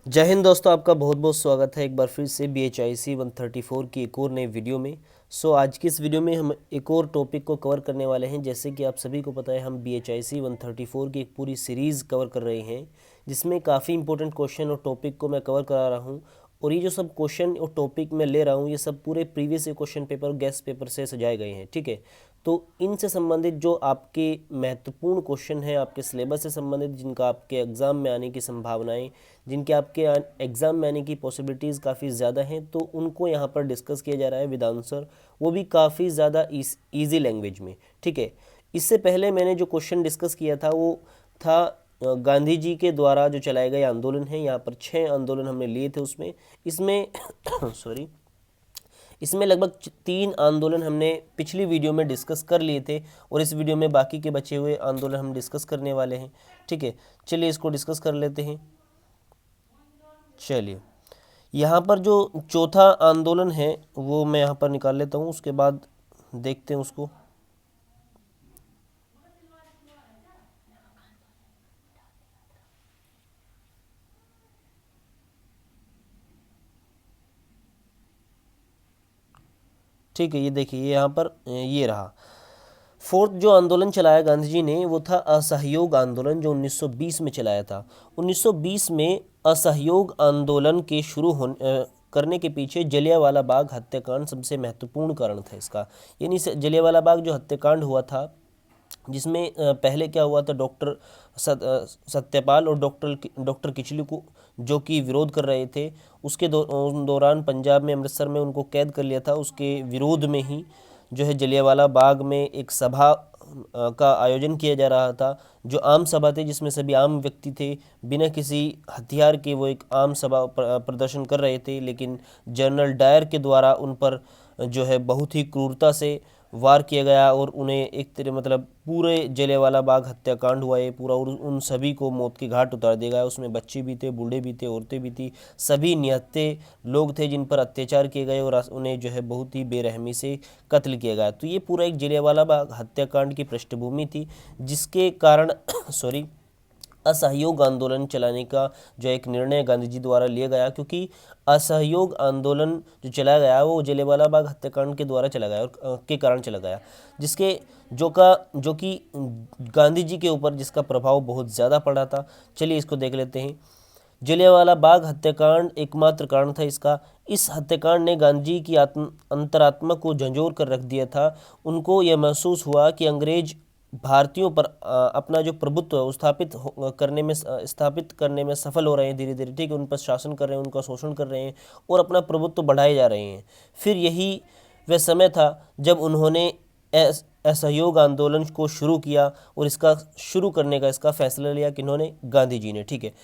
जय हिंद दोस्तों, आपका बहुत बहुत स्वागत है एक बार फिर से BHIC 134 की एक और नई वीडियो में। आज की इस वीडियो में हम एक और टॉपिक को कवर करने वाले हैं। जैसे कि आप सभी को पता है, हम BHIC 134 की एक पूरी सीरीज़ कवर कर रहे हैं, जिसमें काफ़ी इंपॉर्टेंट क्वेश्चन और टॉपिक को मैं कवर करा रहा हूँ। और ये जो सब क्वेश्चन और टॉपिक मैं ले रहा हूँ, ये सब पूरे प्रीवियस क्वेश्चन पेपर और गेस्ट पेपर से सजाए गए हैं। ठीक है, तो इनसे संबंधित जो आपके महत्वपूर्ण क्वेश्चन हैं, आपके सिलेबस से संबंधित, जिनका आपके एग्ज़ाम में आने की संभावनाएं, जिनके आपके एग्ज़ाम में आने की पॉसिबिलिटीज़ काफ़ी ज़्यादा हैं, तो उनको यहाँ पर डिस्कस किया जा रहा है विद आंसर, वो भी काफ़ी ज़्यादा ईजी लैंग्वेज में। ठीक है, इससे पहले मैंने जो क्वेश्चन डिस्कस किया था वो था गांधी जी के द्वारा जो चलाए गए आंदोलन हैं। यहाँ पर 6 आंदोलन हमने लिए थे उसमें, इसमें सॉरी, इसमें लगभग 3 आंदोलन हमने पिछली वीडियो में डिस्कस कर लिए थे, और इस वीडियो में बाकी के बचे हुए आंदोलन हम डिस्कस करने वाले हैं। ठीक है, चलिए इसको डिस्कस कर लेते हैं। चलिए, यहाँ पर जो चौथा आंदोलन है वो मैं यहाँ पर निकाल लेता हूँ, उसके बाद देखते हैं उसको। ठीक है, ये देखिए, ये यहाँ पर ये रहा। फोर्थ जो आंदोलन चलाया गांधी जी ने वो था असहयोग आंदोलन, जो 1920 में चलाया था। 1920 में असहयोग आंदोलन के करने के पीछे जलियांवाला बाग हत्याकांड सबसे महत्वपूर्ण कारण था इसका। यानी जलियांवाला बाग जो हत्याकांड हुआ था, जिसमें पहले क्या हुआ था, डॉक्टर सत्यपाल और डॉक्टर किचलू को, जो कि विरोध कर रहे थे, उन दौरान पंजाब में, अमृतसर में उनको कैद कर लिया था। उसके विरोध में ही जो है जलियांवाला बाग में एक सभा का आयोजन किया जा रहा था, जो आम सभा थी, जिसमें सभी आम व्यक्ति थे, बिना किसी हथियार के वो एक आम सभा प्रदर्शन कर रहे थे। लेकिन जनरल डायर के द्वारा उन पर जो है बहुत ही क्रूरता से वार किया गया, और उन्हें एक तरह मतलब पूरे जलियांवाला बाग हत्याकांड हुआ, ये पूरा, और उन सभी को मौत के घाट उतार दिया गया। उसमें बच्चे भी थे, बूढ़े भी थे, औरतें भी थी, सभी निहत्थे लोग थे जिन पर अत्याचार किए गए, और उन्हें जो है बहुत ही बेरहमी से कत्ल किया गया। तो ये पूरा एक जलियांवाला बाग हत्याकांड की पृष्ठभूमि थी, जिसके कारण सॉरी, असहयोग आंदोलन चलाने का जो एक निर्णय गांधी जी द्वारा लिया गया, क्योंकि असहयोग आंदोलन जो चलाया गया वो जलियांवाला बाग हत्याकांड के द्वारा चला गया, और के कारण चला गया, जिसके जो कि गांधी जी के ऊपर जिसका प्रभाव बहुत ज़्यादा पड़ा था। चलिए इसको देख लेते हैं। जलियांवाला बाग हत्याकांड एकमात्र कारण था इसका। इस हत्याकांड ने गांधी जी की अंतरात्मा को झंझोर कर रख दिया था। उनको यह महसूस हुआ कि अंग्रेज भारतीयों पर अपना जो प्रभुत्व है वो स्थापित करने में सफल हो रहे हैं धीरे धीरे। ठीक है, उन पर शासन कर रहे हैं, उनका शोषण कर रहे हैं, और अपना प्रभुत्व बढ़ाए जा रहे हैं। फिर यही वह समय था जब उन्होंने असहयोग आंदोलन को शुरू किया, और इसका शुरू करने का इसका फैसला लिया किन्होंने, गांधी जी ने। ठीक है,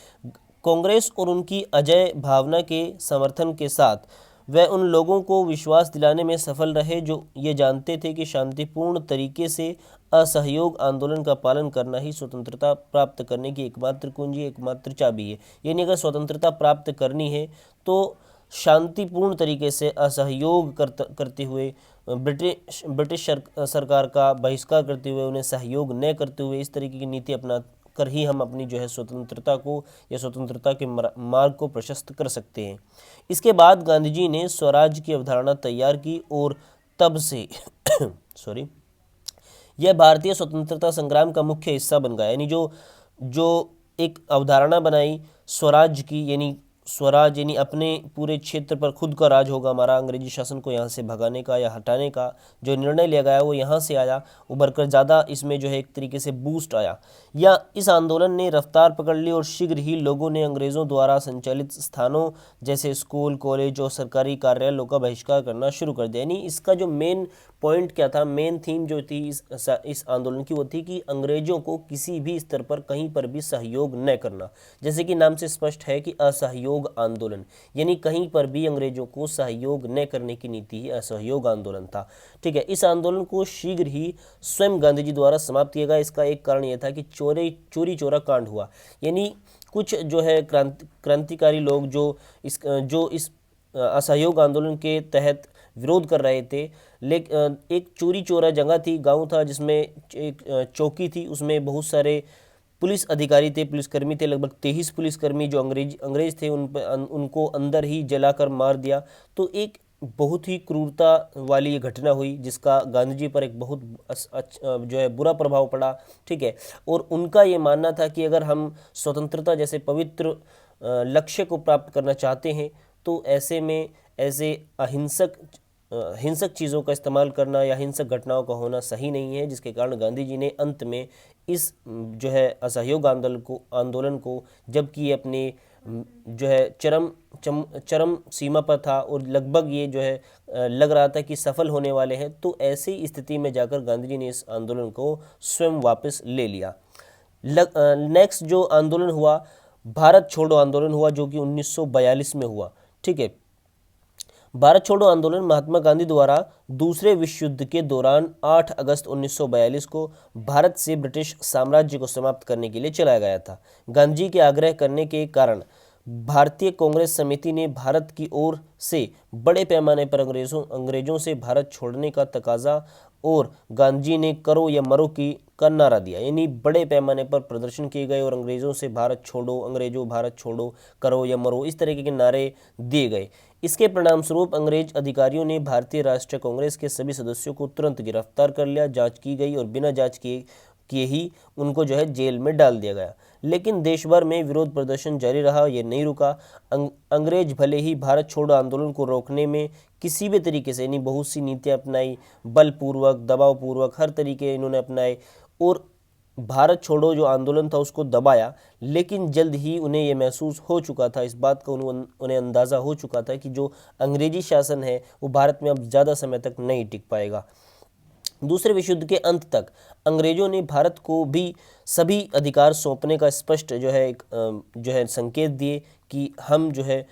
कांग्रेस और उनकी अजय भावना के समर्थन के साथ वह उन लोगों को विश्वास दिलाने में सफल रहे जो ये जानते थे कि शांतिपूर्ण तरीके से असहयोग आंदोलन का पालन करना ही स्वतंत्रता प्राप्त करने की एकमात्र कुंजी, एकमात्र चाबी है। यानी अगर स्वतंत्रता प्राप्त करनी है तो शांतिपूर्ण तरीके से असहयोग करते हुए, ब्रिटिश सरकार का बहिष्कार करते हुए, उन्हें सहयोग न करते हुए, इस तरीके की नीति अपना कर ही हम अपनी जो है स्वतंत्रता को या स्वतंत्रता के मार्ग को प्रशस्त कर सकते हैं। इसके बाद गांधी जी ने स्वराज की अवधारणा तैयार की, और तब से सॉरी, यह भारतीय स्वतंत्रता संग्राम का मुख्य हिस्सा बन गया। यानी जो जो एक अवधारणा बनाई स्वराज की, यानी स्वराज यानी अपने पूरे क्षेत्र पर खुद का राज होगा हमारा, अंग्रेजी शासन को यहाँ से भगाने का या हटाने का जो निर्णय लिया गया वो यहाँ से आया उभर कर, ज़्यादा इसमें जो है एक तरीके से बूस्ट आया। या इस आंदोलन ने रफ्तार पकड़ ली, और शीघ्र ही लोगों ने अंग्रेज़ों द्वारा संचालित स्थानों जैसे स्कूल, कॉलेज और सरकारी कार्यालयों का बहिष्कार करना शुरू कर दिया। यानी इसका जो मेन पॉइंट क्या था, मेन थीम जो थी इस आंदोलन की, वो थी कि अंग्रेजों को किसी भी स्तर पर कहीं पर भी सहयोग न करना। जैसे कि नाम से स्पष्ट है कि असहयोग आंदोलन, यानी कहीं पर भी अंग्रेजों को सहयोग न करने की नीति ही असहयोग आंदोलन था। ठीक है, इस आंदोलन को शीघ्र ही स्वयं गांधी जी द्वारा समाप्त किया गया। इसका एक कारण यह था कि चोरी चोरा कांड हुआ, यानी कुछ जो है क्रांतिकारी लोग जो इस असहयोग आंदोलन के तहत विरोध कर रहे थे। एक चोरी चोरा जगह थी, गांव था, जिसमें एक चौकी थी, उसमें बहुत सारे पुलिस अधिकारी थे, पुलिसकर्मी थे, लगभग 23 पुलिसकर्मी जो अंग्रेज थे उनको अंदर ही जलाकर मार दिया। तो एक बहुत ही क्रूरता वाली ये घटना हुई जिसका गांधी जी पर एक बहुत जो है बुरा प्रभाव पड़ा। ठीक है, और उनका ये मानना था कि अगर हम स्वतंत्रता जैसे पवित्र लक्ष्य को प्राप्त करना चाहते हैं तो ऐसे में ऐसे हिंसक चीज़ों का इस्तेमाल करना या हिंसक घटनाओं का होना सही नहीं है, जिसके कारण गांधी जी ने अंत में इस जो है असहयोग आंदोलन को जबकि ये अपने जो है चरम सीमा पर था और लगभग ये जो है लग रहा था कि सफल होने वाले हैं, तो ऐसी स्थिति में जाकर गांधी जी ने इस आंदोलन को स्वयं वापस ले लिया। नेक्स्ट जो आंदोलन हुआ भारत छोड़ो आंदोलन हुआ, जो कि 1942 में हुआ। ठीक है, भारत छोड़ो आंदोलन महात्मा गांधी द्वारा दूसरे विश्व युद्ध के दौरान 8 अगस्त 1942 को भारत से ब्रिटिश साम्राज्य को समाप्त करने के लिए चलाया गया था। गांधी के आग्रह करने के कारण भारतीय कांग्रेस समिति ने भारत की ओर से बड़े पैमाने पर अंग्रेजों से भारत छोड़ने का तकाजा और गांधी ने करो या मरो का नारा दिया, यानी बड़े पैमाने पर प्रदर्शन किए गए और अंग्रेजों से भारत छोड़ो, अंग्रेजों भारत छोड़ो, करो या मरो, इस तरीके के नारे दिए गए। इसके परिणाम स्वरूप अंग्रेज अधिकारियों ने भारतीय राष्ट्रीय कांग्रेस के सभी सदस्यों को तुरंत गिरफ्तार कर लिया, जांच की गई और बिना जांच किए ही उनको जो है जेल में डाल दिया गया। लेकिन देश भर में विरोध प्रदर्शन जारी रहा, ये नहीं रुका। अंग्रेज भले ही भारत छोड़ो आंदोलन को रोकने में किसी भी तरीके से यानी बहुत सी नीतियाँ अपनाई, बलपूर्वक, दबावपूर्वक, हर तरीके इन्होंने अपनाए और भारत छोड़ो जो आंदोलन था उसको दबाया, लेकिन जल्द ही उन्हें यह महसूस हो चुका था, इस बात का उन्हें अंदाज़ा हो चुका था कि जो अंग्रेजी शासन है वो भारत में अब ज़्यादा समय तक नहीं टिक पाएगा। दूसरे विश्व युद्ध के अंत तक अंग्रेजों ने भारत को भी सभी अधिकार सौंपने का स्पष्ट जो है संकेत दिए कि हम जो है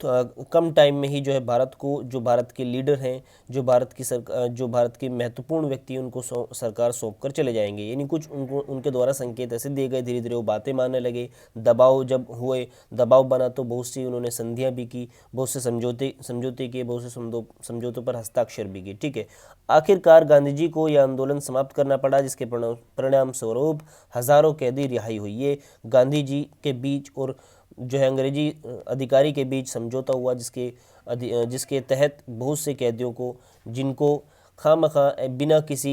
तो कम टाइम में ही जो है भारत को, जो भारत के लीडर हैं, जो भारत के महत्वपूर्ण व्यक्ति हैं, उनको सरकार सौंप कर चले जाएंगे। यानी कुछ उनके द्वारा संकेत ऐसे दिए गए, धीरे धीरे वो बातें मानने लगे। दबाव जब हुए, दबाव बना तो बहुत सी उन्होंने संधियां भी की, बहुत से समझौते किए, बहुत से समझौतों पर हस्ताक्षर भी किए। ठीक है, आखिरकार गांधी जी को यह आंदोलन समाप्त करना पड़ा, जिसके परिणाम स्वरूप हजारों कैदी रिहाई हुई। ये गांधी जी के बीच और जो है अंग्रेजी अधिकारी के बीच समझौता हुआ, जिसके तहत बहुत से कैदियों को, जिनको खामखा बिना किसी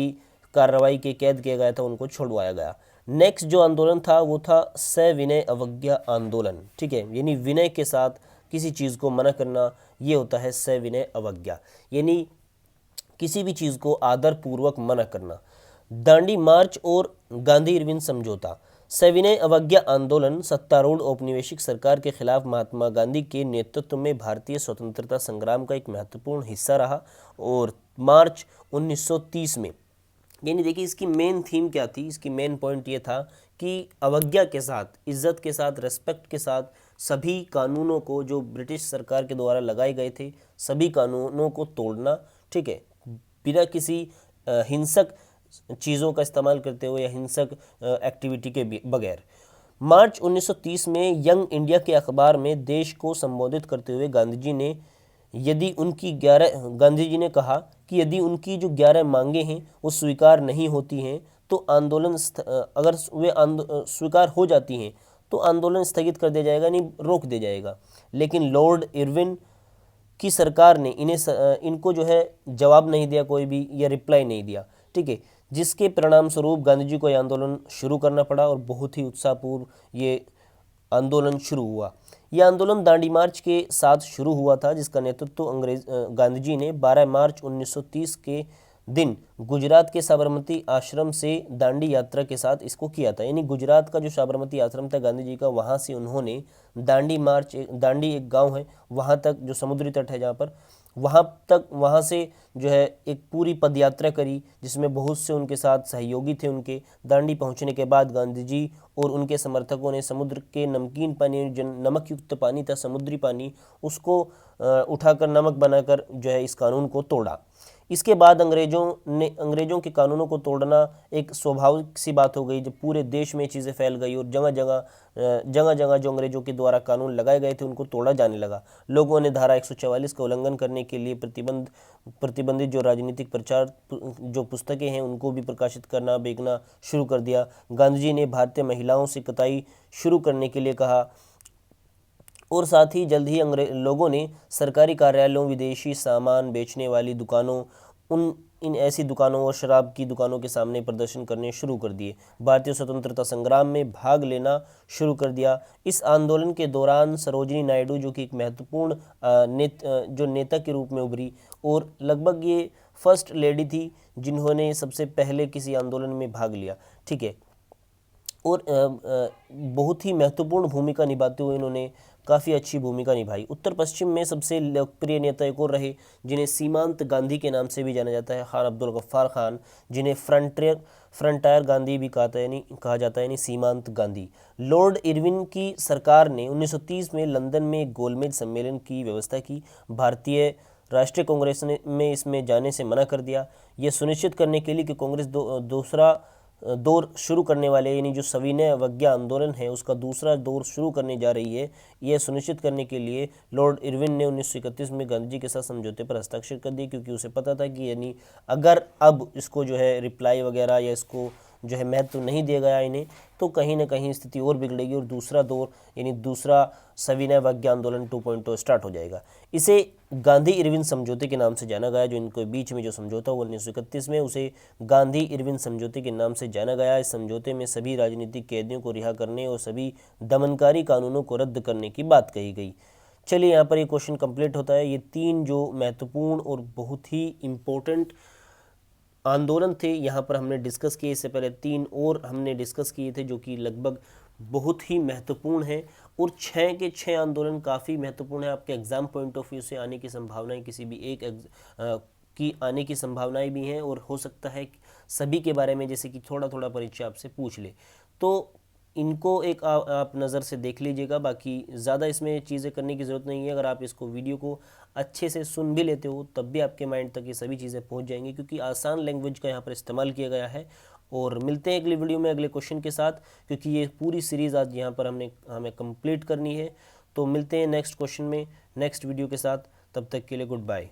कार्रवाई के कैद किया गया था, उनको छुड़वाया गया। नेक्स्ट जो आंदोलन था वो था सविनय अवज्ञा आंदोलन। ठीक है, यानी विनय के साथ किसी चीज़ को मना करना, ये होता है सविनय अवज्ञा, यानी किसी भी चीज़ को आदर पूर्वक मना करना। दांडी मार्च और गांधी इरविन समझौता। सविनय अवज्ञा आंदोलन सत्तारूढ़ औपनिवेशिक सरकार के खिलाफ महात्मा गांधी के नेतृत्व में भारतीय स्वतंत्रता संग्राम का एक महत्वपूर्ण हिस्सा रहा और मार्च 1930 में, यानी देखिए इसकी मेन थीम क्या थी, इसकी मेन पॉइंट ये था कि अवज्ञा के साथ, इज्जत के साथ, रेस्पेक्ट के साथ सभी कानूनों को जो ब्रिटिश सरकार के द्वारा लगाए गए थे, सभी कानूनों को तोड़ना। ठीक है, बिना किसी हिंसक चीज़ों का इस्तेमाल करते हुए या हिंसक एक्टिविटी के बगैर। मार्च 1930 में यंग इंडिया के अखबार में देश को संबोधित करते हुए गांधी जी ने कहा कि यदि उनकी जो 11 मांगे हैं वो स्वीकार नहीं होती हैं तो आंदोलन अगर वे स्वीकार हो जाती हैं तो आंदोलन स्थगित कर दिया जाएगा, नहीं रोक दिया जाएगा। लेकिन लॉर्ड इरविन की सरकार ने इनको जो है जवाब नहीं दिया, कोई भी या रिप्लाई नहीं दिया। ठीक है, जिसके परिणाम स्वरूप गांधी जी को यह आंदोलन शुरू करना पड़ा और बहुत ही उत्साहपूर्व ये आंदोलन शुरू हुआ। यह आंदोलन दांडी मार्च के साथ शुरू हुआ था, जिसका नेतृत्व गांधी जी ने 12 मार्च 1930 के दिन गुजरात के साबरमती आश्रम से दांडी यात्रा के साथ इसको किया था। यानी गुजरात का जो साबरमती आश्रम था गांधी जी का, वहाँ से उन्होंने दांडी एक गांव है वहाँ तक, जो समुद्री तट है जहाँ पर, वहाँ से जो है एक पूरी पदयात्रा करी, जिसमें बहुत से उनके साथ सहयोगी थे उनके। दांडी पहुँचने के बाद गांधी जी और उनके समर्थकों ने समुद्र के नमकीन पानी, जो नमक युक्त पानी था, समुद्री पानी, उसको उठाकर नमक बनाकर जो है इस कानून को तोड़ा। इसके बाद अंग्रेज़ों के कानूनों को तोड़ना एक स्वाभाविक सी बात हो गई जब पूरे देश में चीज़ें फैल गई और जगह जगह जो अंग्रेज़ों के द्वारा कानून लगाए गए थे उनको तोड़ा जाने लगा। लोगों ने धारा 144 का उल्लंघन करने के लिए प्रतिबंधित जो राजनीतिक प्रचार जो पुस्तकें हैं उनको भी प्रकाशित करना बेचना शुरू कर दिया। गांधी जी ने भारतीय महिलाओं से कताई शुरू करने के लिए कहा और साथ ही जल्द ही लोगों ने सरकारी कार्यालयों, विदेशी सामान बेचने वाली दुकानों, इन ऐसी दुकानों और शराब की दुकानों के सामने प्रदर्शन करने शुरू कर दिए। भारतीय स्वतंत्रता संग्राम में भाग लेना शुरू कर दिया। इस आंदोलन के दौरान सरोजिनी नायडू जो कि एक महत्वपूर्ण जो नेता के रूप में उभरी और लगभग ये फर्स्ट लेडी थी जिन्होंने सबसे पहले किसी आंदोलन में भाग लिया, ठीक है। और बहुत ही महत्वपूर्ण भूमिका निभाते हुए इन्होंने काफ़ी अच्छी भूमिका निभाई। उत्तर पश्चिम में सबसे लोकप्रिय नेता एक और रहे जिन्हें सीमांत गांधी के नाम से भी जाना जाता है, खान अब्दुल गफ्फार खान, जिन्हें फ्रंटायर गांधी भी कहा जाता है यानी सीमांत गांधी। लॉर्ड इरविन की सरकार ने 1930 में लंदन में एक गोलमेज सम्मेलन की व्यवस्था की। भारतीय राष्ट्रीय कांग्रेस में इसमें जाने से मना कर दिया। यह सुनिश्चित करने के लिए कि कांग्रेस दूसरा दौर शुरू करने वाले यानी जो सविनय अवज्ञा आंदोलन है उसका दूसरा दौर शुरू करने जा रही है, यह सुनिश्चित करने के लिए लॉर्ड इरविन ने 1931 में गांधी जी के साथ समझौते पर हस्ताक्षर कर दिए, क्योंकि उसे पता था कि यानी अगर अब इसको जो है रिप्लाई वगैरह या इसको जो है महत्व नहीं दिया गया इन्हें, तो कहीं ना कहीं स्थिति और बिगड़ेगी और दूसरा दौर यानी दूसरा सविनय अवज्ञा आंदोलन 2.0 स्टार्ट हो जाएगा। इसे गांधी इरविन समझौते के नाम से जाना गया। जो इनके बीच में जो समझौता हुआ 1931 में, उसे गांधी इरविन समझौते के नाम से जाना गया। इस समझौते में सभी राजनीतिक कैदियों को रिहा करने और सभी दमनकारी कानूनों को रद्द करने की बात कही गई। चलिए यहाँ पर ये क्वेश्चन कंप्लीट होता है। ये 3 जो महत्वपूर्ण और बहुत ही इम्पोर्टेंट आंदोलन थे यहाँ पर हमने डिस्कस किए। इससे पहले 3 और हमने डिस्कस किए थे जो कि लगभग बहुत ही महत्वपूर्ण है और 6 के 6 आंदोलन काफ़ी महत्वपूर्ण है। आपके एग्जाम पॉइंट ऑफ व्यू से आने की संभावनाएं किसी भी एक की आने की संभावनाएं भी हैं और हो सकता है सभी के बारे में जैसे कि थोड़ा थोड़ा परीक्षा आपसे पूछ ले, तो इनको एक आप नज़र से देख लीजिएगा। बाकी ज़्यादा इसमें चीज़ें करने की ज़रूरत नहीं है। अगर आप इसको वीडियो को अच्छे से सुन भी लेते हो तब भी आपके माइंड तक ये सभी चीज़ें पहुंच जाएंगी, क्योंकि आसान लैंग्वेज का यहाँ पर इस्तेमाल किया गया है। और मिलते हैं अगली वीडियो में अगले क्वेश्चन के साथ, क्योंकि ये पूरी सीरीज़ आज यहाँ पर हमें कंप्लीट करनी है। तो मिलते हैं नेक्स्ट क्वेश्चन में नेक्स्ट वीडियो के साथ। तब तक के लिए गुड बाय।